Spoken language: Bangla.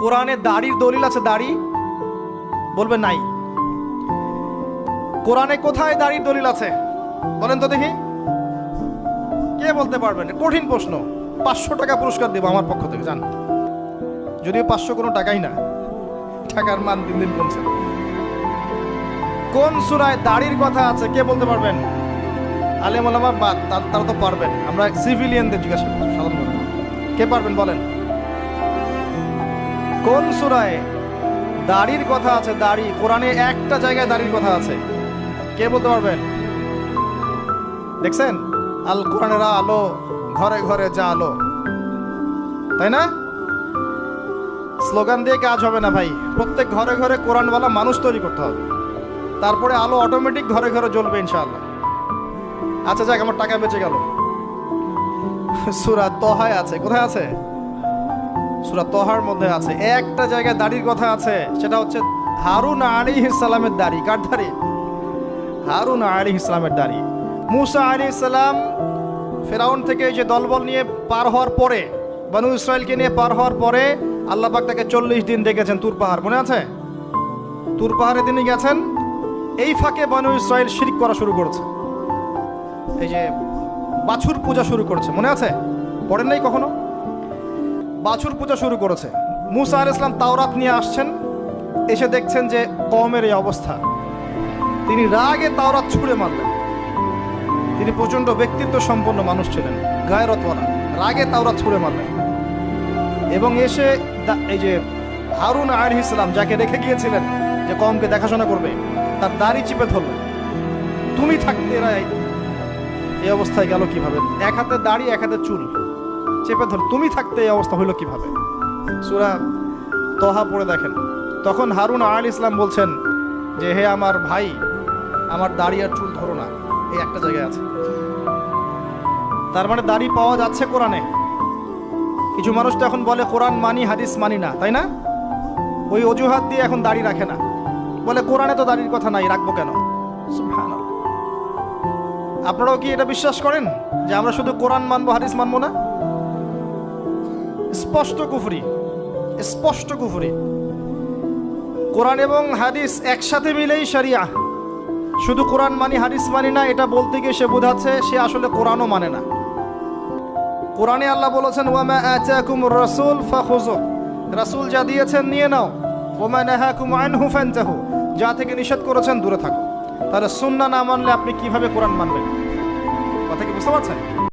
কোরআনে দাড়ির দলিল আছে? দাড়ি বলবে নাই। কোরআনে কোথায় দাড়ির দলিল আছে বলেন তো দেখি, কে বলতে পারবেন? কঠিন প্রশ্ন। 500 টাকা পুরস্কার দেবো আমার পক্ষ থেকে, জান। যদিও 500 কোনো টাকাই না, টাকার মান দিন দিন কমছে। কোন সূরায় দাড়ির কথা আছে কে বলতে পারবেন? আলেম ওলামা বাদ, তারা তো পারবেন। আমরা সিভিলিয়ানদের জিজ্ঞাসা করছি, সাধারণ কে পারবেন বলেন? কোন সূরায় দাড়ির কথা আছে? দাড়ি কোরআনে একটা জায়গায় দাড়ির কথা আছে, কে বলতে পারবেন? দেখছেন, আল কোরআনের আলো ঘরে ঘরে যা আলো, তাই না? স্লোগান দিয়ে কাজ হবে না ভাই, প্রত্যেক ঘরে ঘরে কোরআনওয়ালা মানুষ তৈরি করতে হবে, তারপরে আলো অটোমেটিক ঘরে ঘরে জ্বলবে ইনশাআল্লাহ। আচ্ছা যাক, আমার টাকা বেঁচে গেল। সূরা তহায় আছে। কোথায় আছে? সূরা তহার মধ্যে আছে, একটা জায়গায় দাড়ির কথা আছে, সেটা হচ্ছে হারুন আলাইহিস সালামের দাড়ি। কার দাড়ি? হারুন আলাইহিস সালামের দাড়ি। মুসা আলাইহিস সালাম ফেরাউন থেকে এই যে দলবল নিয়ে পার হওয়ার পরে, বনু ইসরায়েলকে নিয়ে পার হওয়ার পরে আল্লাহ পাক তাকে 40 দিন ডেকেছেন তুর পাহাড়, মনে আছে? তুর পাহাড়ে তিনি গেছেন, এই ফাঁকে বনু ইসরায়েল শিরক করা শুরু করেছে, এই যে বাছুর পূজা শুরু করেছে, মনে আছে? পড়েন নাই কখনো? বাছুর পূজা শুরু করেছে। মুসা আলাইহিস সালাম তাওরাত নিয়ে আসছেন, এসে দেখছেন যে কওমের এই অবস্থা, তিনি রাগে তাওরাত ছুঁড়ে মারলেন। তিনি প্রচন্ড ব্যক্তিত্ব সম্পন্ন মানুষ ছিলেন, গায়রতওয়ালা, রাগে তাওরাত ছুঁড়ে মারলেন এবং এসে এই যে হারুন আলাইহিস সালাম যাকে রেখে গিয়েছিলেন যে কওমকে দেখাশোনা করবে, তার দাড়ি চিপে ধরলেন। তুমি থাকতে এরা এই অবস্থায় গেল কিভাবে? এক হাতে দাড়ি, এক হাতে চুল, চেপে ধর, তুমি থাকতে এই অবস্থা হইল কিভাবে? সূরা তহা পড়ে দেখেন। তখন হারুন আলাইহিস সালাম বলছেন যে হে আমার ভাই, আমার দাড়ি আর চুল ধরো না, এই একটা জায়গায় আছে। তার মানে দাড়ি পাওয়া যাচ্ছে কোরআনে। কিছু মানুষ তো এখন বলে কোরআন মানি হাদিস মানি না, তাই না? ওই অজুহাত দিয়ে এখন দাড়ি রাখে না, বলে কোরআনে তো দাড়ির কথা নাই, রাখবো কেন? সুবহানাল্লাহ। আপনারাও কি এটা বিশ্বাস করেন যে আমরা শুধু কোরআন মানবো, হাদিস মানবো না? স্পষ্ট কুফরি, স্পষ্ট কুফরি। কোরআন এবং হাদিস একসাথে মিলেই শরিয়া। শুধু কোরআন মানি হাদিস মানি না এটা বলতে গিয়ে সে বোঝাচ্ছে সে আসলে কোরআনও মানে না। কোরআনে আল্লাহ বলেছেন ওয়ামা আতাকুমুর রাসূল ফাখুযু, রাসূল যা দিয়েছেন নিয়ে নাও, ওয়ামা নাহাকুম আনহু ফান্তাহু, যা থেকে নিষেধ করেছেন দূরে থাকো। তাহলে সুন্নাহ না মানলে আপনি কিভাবে কোরআন মানবেন? কথা কি বুঝতে পারছেন?